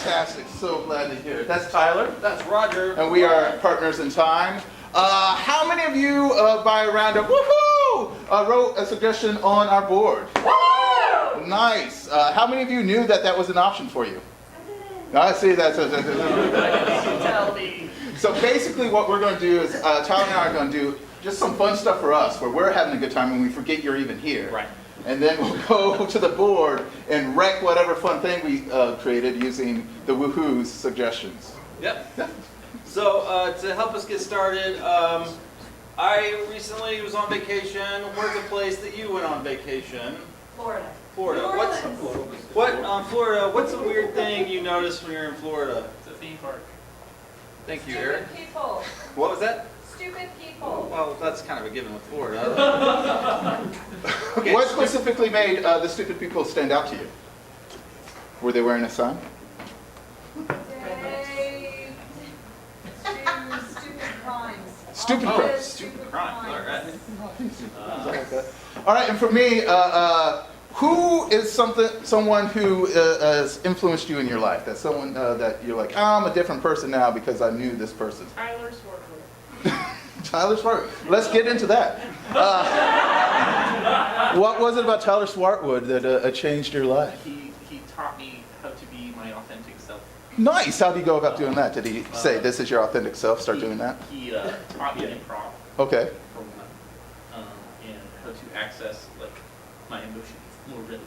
Fantastic. So glad to hear it. That's Tyler. That's Roger. And we are partners in time. How many of you, by a round of woohoo, wrote a suggestion on our board? Woo! Nice. How many of you knew that that was an option for you? I see that. So basically what we're going to do is, Tyler and I are going to do just some fun stuff for us, where we're having a good time and we forget you're even here. Right. And then we'll go to the board and wreck whatever fun thing we created using the woohoo's suggestions. Yep. So to help us get started, I recently was on vacation. Where's a place that you went on vacation? Florida. Florida. Florida, what's a weird thing you noticed when you're in Florida? It's a theme park. Thank you, Eric. Stupid people. What was that? Stupid people. Well, that's kind of a given with Florida. Okay. What specifically made the stupid people stand out to you? Were they wearing a sign? They do stupid crimes. Stupid All crimes. those Stupid crime. All right. All right, and for me, who is someone who has influenced you in your life? That's someone that you're like, I'm a different person now because I knew this person. Tyler Swartwood. Tyler Swartwood. Let's get into that. What was it about Tyler Swartwood that changed your life? He taught me how to be my authentic self. Nice. How did he go about doing that? Did he say, this is your authentic self, start doing that? He taught me improv Okay. and how to access like my emotions more readily.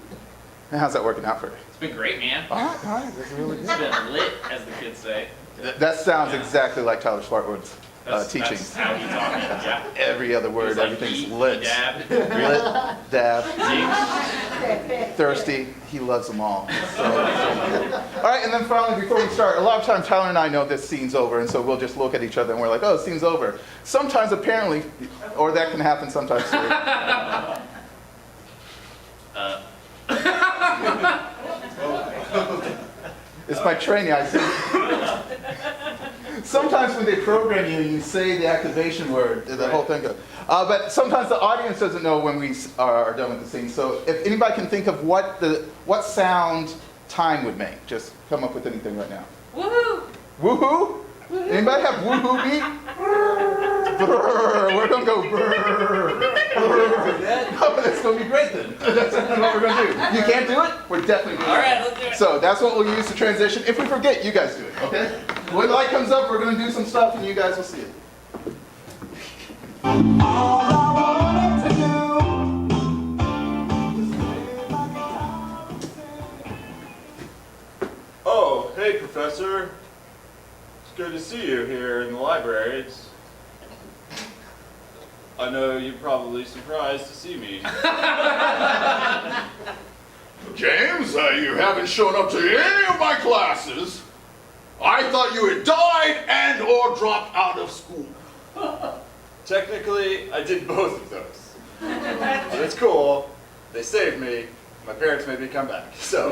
And how's that working out for you? It's been great, man. All right. That's really good. It's been lit, as the kids say. That sounds exactly like Tyler Swartwood's teachings. That's how he taught me. Yeah. Every other word, He's like, everything's eat, lit. dab, Lit, dab, zing. thirsty. He loves them all. So, all right, and then finally, before we start, a lot of times Tyler and I know this scene's over, and so we'll just look at each other and we're like, oh, scene's over. Sometimes, apparently, or that can happen sometimes too. It's my training. I see. Sometimes when they program you, you say the activation word, the whole thing goes. But sometimes the audience doesn't know when we are done with the scene. So if anybody can think of what sound time would make, just come up with anything right now. Woohoo! Woohoo? Anybody have woohoo beat? Brrr. We're gonna go brrr. Oh, that's gonna be great then. That's what we're gonna do. You can't do it? We're definitely doing it. All right, let's do it. So that's what we'll use to transition. If we forget, you guys do it, okay? When the light comes up, we're gonna do some stuff and you guys will see it. Oh, hey, Professor. It's good to see you here in the library. I know you're probably surprised to see me. James, you haven't shown up to any of my classes. I thought you had died and or dropped out of school. Technically, I did both of those. But it's cool. They saved me. My parents made me come back. So,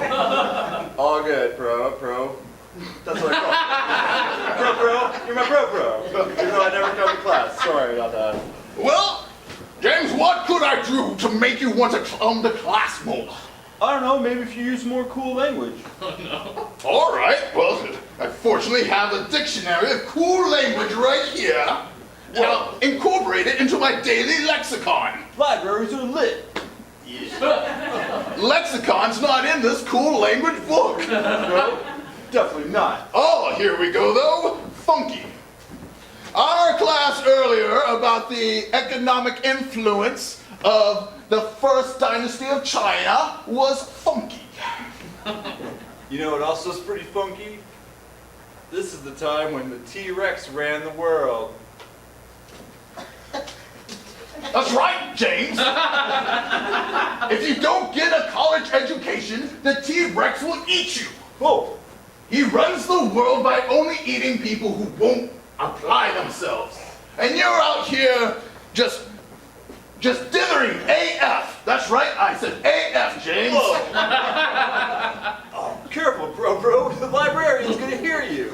all good, pro. That's what I call it. Pro. You're my pro. Even though I never come to class. Sorry about that. Well, James, what could I do to make you want to come to class more? I don't know, maybe if you use more cool language. Oh no. All right, well, I fortunately have a dictionary of cool language right here. And I'll incorporate it into my daily lexicon. Libraries are lit. Lexicon's not in this cool language book. No, definitely not. Oh, here we go though. Funky. Our class earlier about the economic influence of the first dynasty of China was funky. You know what else was pretty funky? This is the time when the T-Rex ran the world. That's right, James. If you don't get a college education, the T-Rex will eat you. Oh, He runs the world by only eating people who won't apply themselves. And you're out here just dithering AF. That's right, I said AF, James. oh careful, bro. The librarian's gonna hear you.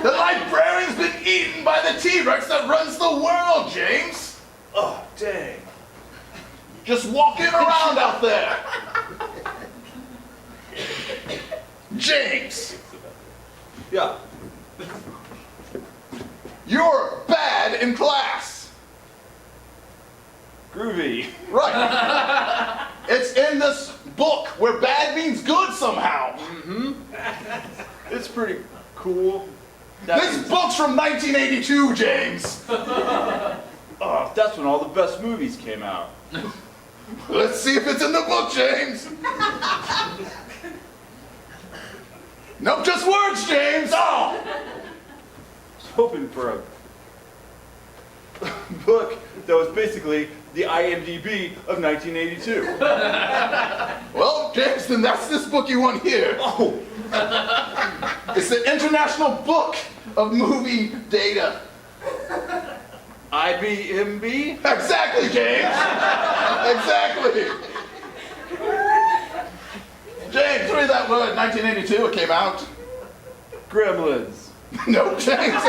The librarian's been eaten by the T-Rex that runs the world, James. Oh, dang. Just walking around out there. James, Yeah. You're bad in class. Groovy. Right. It's in this book where bad means good somehow. It's pretty cool. This book's from 1982, James. That's when all the best movies came out. Let's see if it's in the book, James. Nope, just words, James. I was hoping for a book that was basically the IMDb of 1982. Well, James, then that's this book you want here. Oh, It's the International Book of Movie Data. IBMB? Exactly, James. Exactly. James, read that word. 1982, it came out. Gremlins. No, James.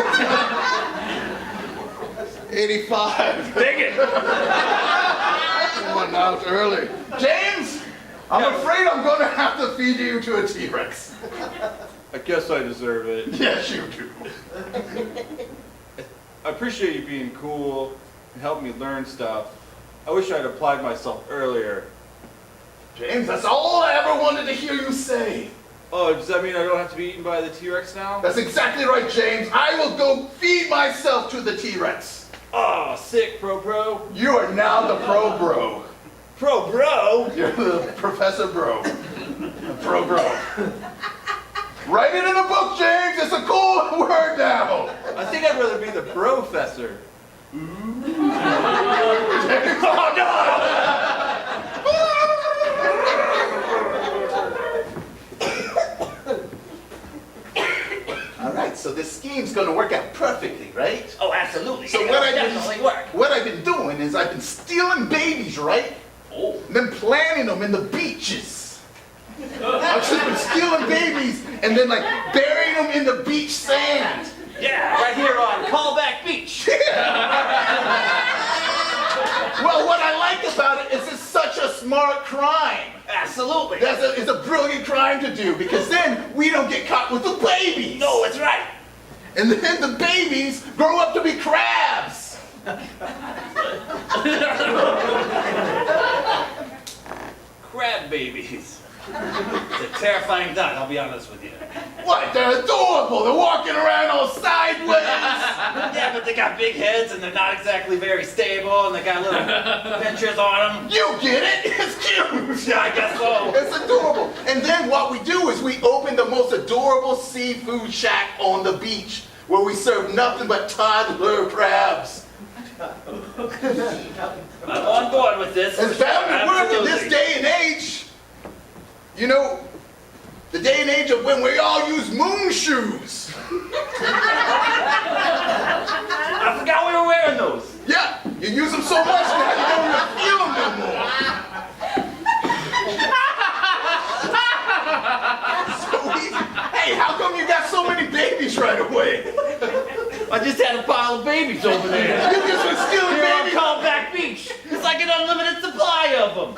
85. Dang it! One out early. James, I'm afraid I'm going to have to feed you to a T-Rex. I guess I deserve it. Yes, you do. I appreciate you being cool and helping me learn stuff. I wish I'd applied myself earlier. James, that's all I ever wanted to hear you say. Oh, does that mean I don't have to be eaten by the T-Rex now? That's exactly right, James. I will go feed myself to the T-Rex. Oh, sick, pro. You are now the pro bro. Pro bro? You're the Professor Bro. The pro bro. Write it in a book, James. It's a cool word now. I think I'd rather be the professor. Oh, no! All right, so this scheme's gonna work out perfectly, right? Oh, absolutely. So It'll definitely work. what I've been doing is I've been stealing babies, right? Oh. And then planting them in the beaches. I've just been stealing babies and then like burying them in the beach sand. Yeah, right here on Callback Beach. Well, what I like about it is it's such a smart crime. Absolutely. It's a brilliant crime to do because then we don't get caught with the babies. No, it's right. And then the babies grow up to be crabs. Crab babies. It's a terrifying thought, I'll be honest with you. What? They're adorable. They're walking around all sideways. Yeah, but they got big heads and they're not exactly very stable and they got little dentures on them. You get it? It's cute. Yeah, I guess so. It's adorable. And then what we do is we open the most adorable seafood shack on the beach where we serve nothing but toddler crabs. I'm on board with this. It's bound to work in this Absolutely. day and age. You know, the day and age of when we all use Moonshoes. I forgot we were wearing those. Yeah, you use them so much now you don't even feel them no more. Hey, how come you got so many babies right away? I just had a pile of babies over there. You just been stealing Here on babies. Callback Beach. It's like an unlimited supply of them.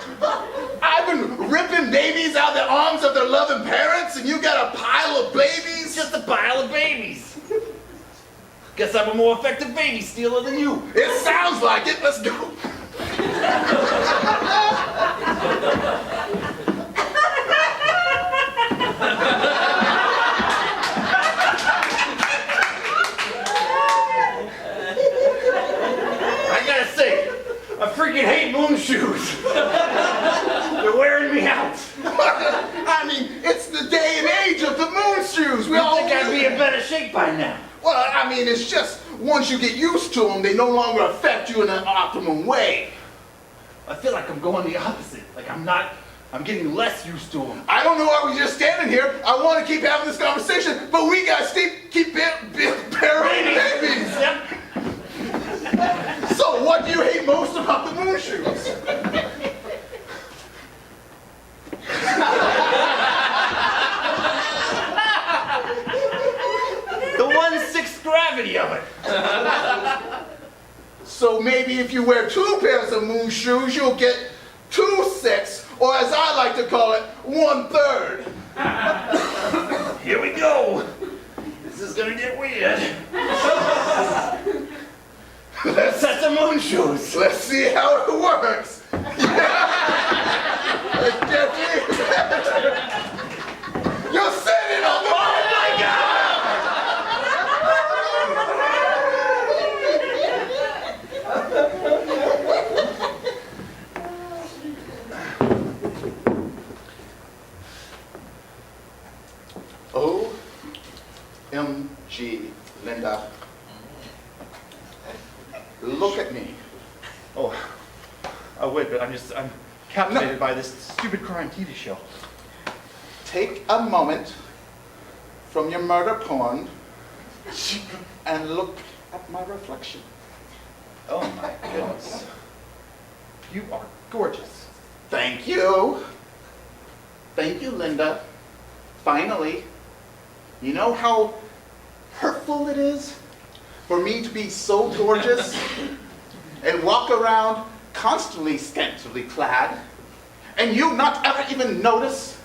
I've been ripping babies out of the arms of their loving parents, and you got a pile of babies? Just a pile of babies. Guess I'm a more effective baby stealer than you. It sounds like it. Let's go. I gotta say, I freaking hate Moonshoes. They're wearing me out. I mean, it's the day and age of the Moonshoes. We I all think I'd be in better shape by now. Well, I mean, it's just once you get used to them, they no longer affect you in an optimum way. I feel like I'm going the opposite. Like I'm getting less used to them. I don't know why we're just standing here. I want to keep having this conversation, but we got to keep burying babies. Yep. So, what do you hate most about the Moonshoes? The 1/6 gravity of it. So maybe if you wear 2 pairs of Moonshoes, you'll get 2/6, or as I like to call it, 1/3. Here we go. gonna get weird. Set the Moonshoes. Let's see how it works. It's getting better. You're sitting on the oh my God! OMG, Linda. Look at me. Oh, wait, but I'm captivated by this stupid crime TV show. Take a moment from your murder porn and look at my reflection. Oh my goodness. You are gorgeous. Thank you. Thank you, Linda. Finally. You know how hurtful it is for me to be so gorgeous and walk around constantly scantily clad, and you not ever even notice?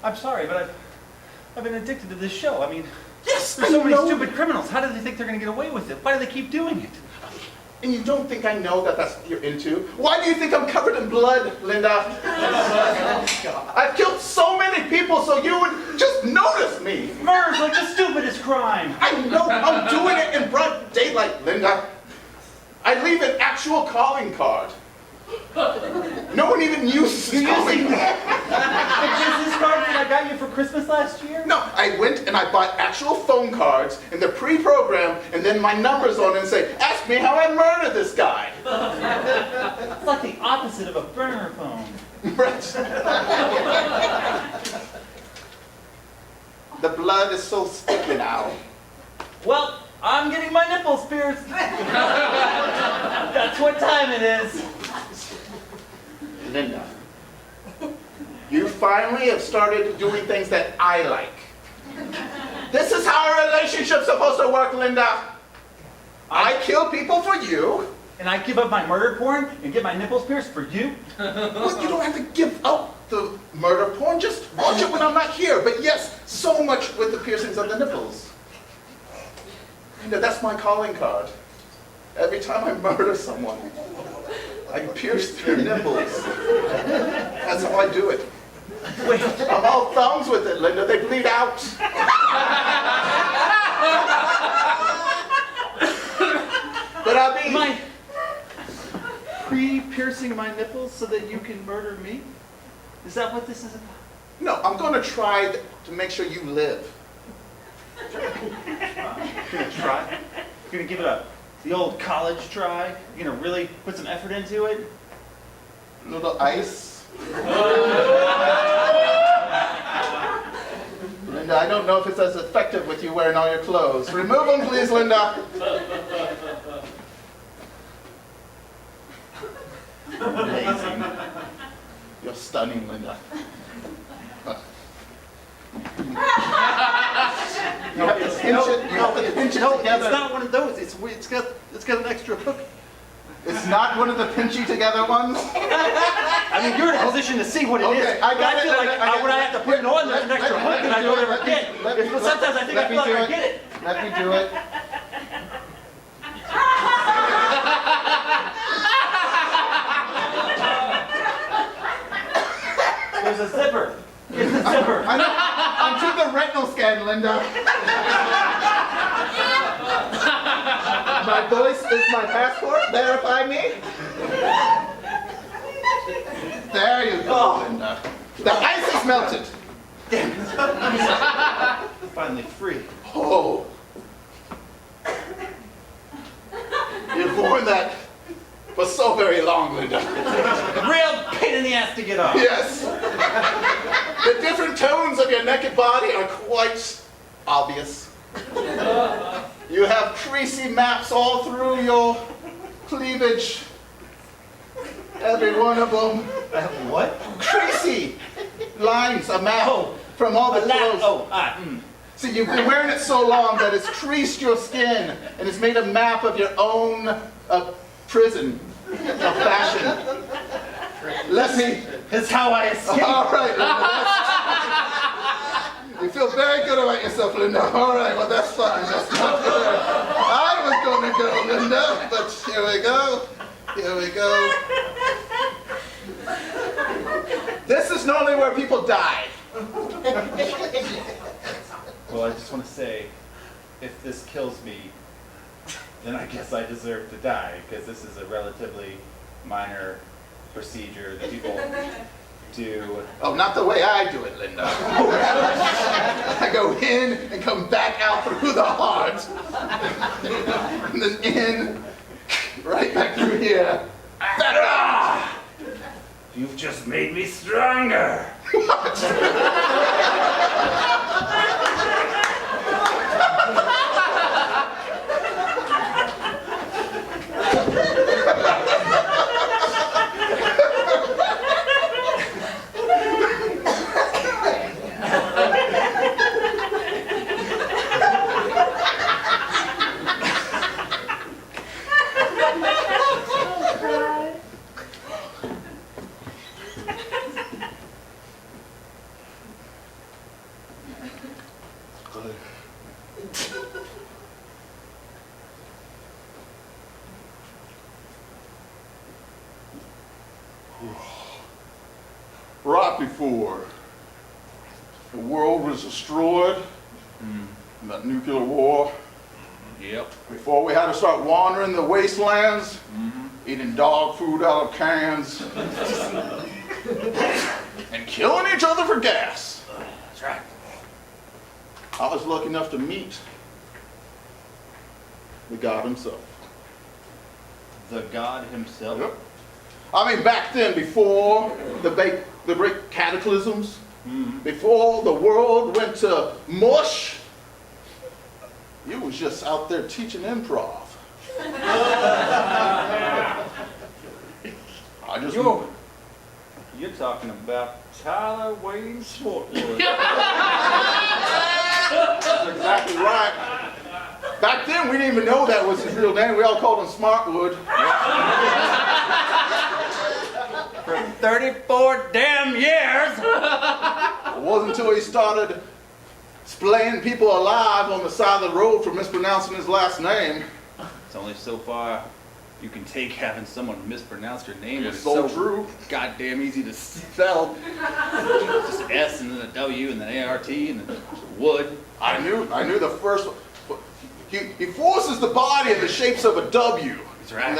I'm sorry, but I've been addicted to this show. I mean, Yes, there's so I many know. stupid criminals. How do they think they're gonna get away with it? Why do they keep doing it? And you don't think I know that that's what you're into? Why do you think I'm covered in blood, Linda? I've killed so many people so you would just notice me. Murder's like the stupidest crime. I know I'm doing it in broad daylight, Linda. I leave an actual calling card. No one even uses You're calling using cards. the business card that I got you for Christmas last year? No, I went and I bought actual phone cards and they're pre-programmed and then my number's on it and say, ask me how I murdered this guy. It's like the opposite of a burner phone. Right. The blood is so sticky now. Well, I'm getting my nipples pierced. That's what time it is. Linda, you finally have started doing things that I like. This is how a relationship's supposed to work, Linda. I kill people for you. And I give up my murder porn and get my nipples pierced for you? Well, you don't have to give up the murder porn. Just watch it when I'm not here. But yes, so much with the piercings of the nipples. Linda, that's my calling card. Every time I murder someone, I pierce their nipples. That's how I do it. Wait, I'm all thumbs with it, Linda. They bleed out. But I mean, My pre-piercing my nipples so that you can murder me? Is that what this is about? no, I'm going to try to make sure you live. You're gonna try? You're gonna give it the old college try? You're gonna really put some effort into it? A little ice. Linda, I don't know if it's as effective with you wearing all your clothes. Remove them, please, Linda. Amazing. You're stunning, Linda. You have to pinch it. You have to pinch it No, together. it's not one of those. It's got an extra hook. It's not one of the pinchy together ones. I mean, you're in a position to see what it is. Okay, I got But I it. feel like when I have to put it on, there's an extra hook and I don't ever get. But sometimes I think I feel like I get it. Let me do it. there's a zipper. Here's the zipper. I'm to the retinal scan, Linda. My voice is my passport. Verify me. There you go, Linda. The ice is melted. Finally free. Oh. You've worn that for so very long, Linda. Real pain in the ass to get off. Yes. The different tones of your naked body are quite obvious. You have creasy maps all through your cleavage. Every one of them. What? Creasy lines, a map from all the clothes. See, you've been wearing it so long that it's creased your skin and it's made a map of your own prison of fashion. Let me. It's how I escape. All right. Linda, you feel very very good about yourself, Linda. All right, well, that's fine. That's not good. I was going to go, Linda, but here we go. Here we go. This is normally where people die. Well, I just want to say, if this kills me, then I guess I deserve to die, because this is a relatively minor procedure that people do. Oh, not the way I do it, Linda. I go in and come back out through the heart. And then in, right back through here. Ta-da! You've just made me stronger. Right before the world was destroyed in that nuclear war, Yep. before we had to start wandering the wastelands, eating dog food out of cans, and killing each other for gas. That's right. I was lucky enough to meet the God himself. The God himself. Yep. I mean, back then, before the great cataclysms, before the world went to mush, you was just out there teaching improv. I just You're talking about Tyler Wayne Swartwood. That's exactly right. Back then, we didn't even know that was his real name. We all called him Smartwood. For 34 damn years. It wasn't until he started splaying people alive on the side of the road for mispronouncing his last name. It's only so far you can take having someone mispronounce your name. It's so true. Goddamn easy to spell. Just S and then a W and then A-R-T and then wood. I knew the first one. He forces the body in the shapes of a W. That's right. And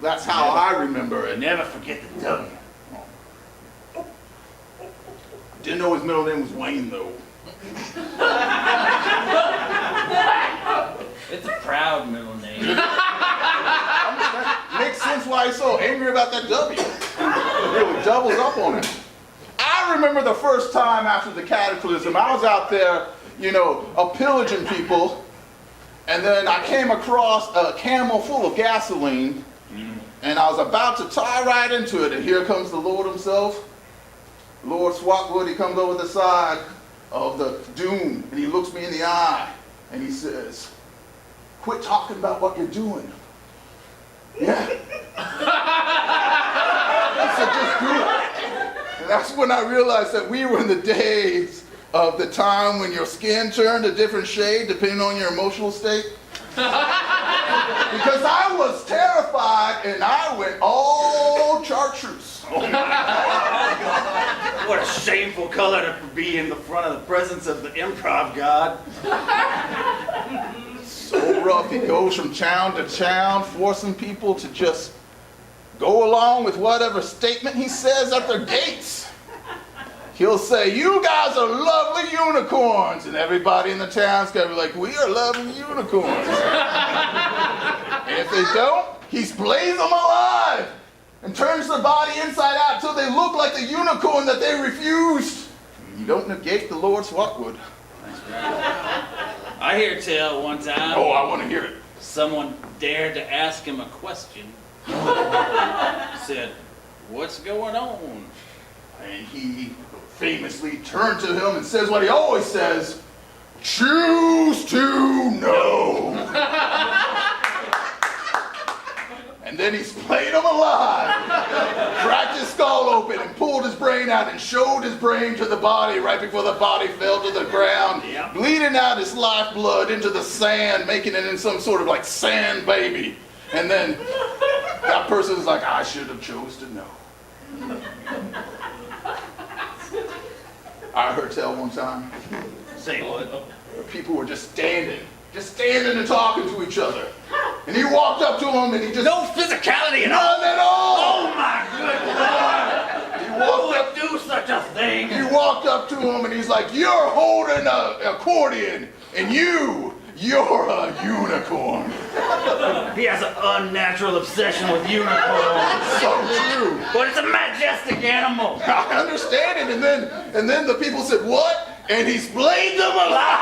that's how I remember it. Never forget the W. Didn't know his middle name was Wayne, though. It's a proud middle name. Makes sense why he's so angry about that W. It really doubles up on him. I remember the first time after the cataclysm, I was out there, pillaging people, and then I came across a camel full of gasoline, and I was about to tie right into it, and here comes the Lord himself. Lord Swatwood, he comes over the side of the dune, and he looks me in the eye, and he says, "Quit talking about what you're doing." Yeah. I said, "Just do it." And that's when I realized that we were in the days of the time when your skin turned a different shade depending on your emotional state. Because I was terrified and I went all chartreuse. What a shameful color to be in the front of the presence of the improv god. So rough. He goes from town to town, forcing people to just go along with whatever statement he says at their gates. He'll say, "You guys are lovely unicorns," and everybody in the town's gonna be like, "We are lovely unicorns." And if they don't, he splays them alive and turns their body inside out until they look like the unicorn that they refused. You don't negate the Lord Swatwood. I hear tell one time. Oh, I want to hear it. Someone dared to ask him a question. Said, "What's going on?" And he famously turned to him and says what he always says, "Choose to know." And Then he splayed him alive, cracked his skull open and pulled his brain out and showed his brain to the body right before the body fell to the ground, bleeding out his lifeblood into the sand, making it in some sort of like sand baby. And then that person was like, I should have chose to know. I heard tell one time, Say what? where people were just standing and talking to each other. And he walked up to him and he just... No physicality at all. None at all! Oh my good lord! Who would do such a thing? He walked up to him and he's like, you're holding an accordion and you're a unicorn. He has an unnatural obsession with unicorns. So true. But it's a majestic animal. I understand it. And then the people said, what? And he splayed them alive.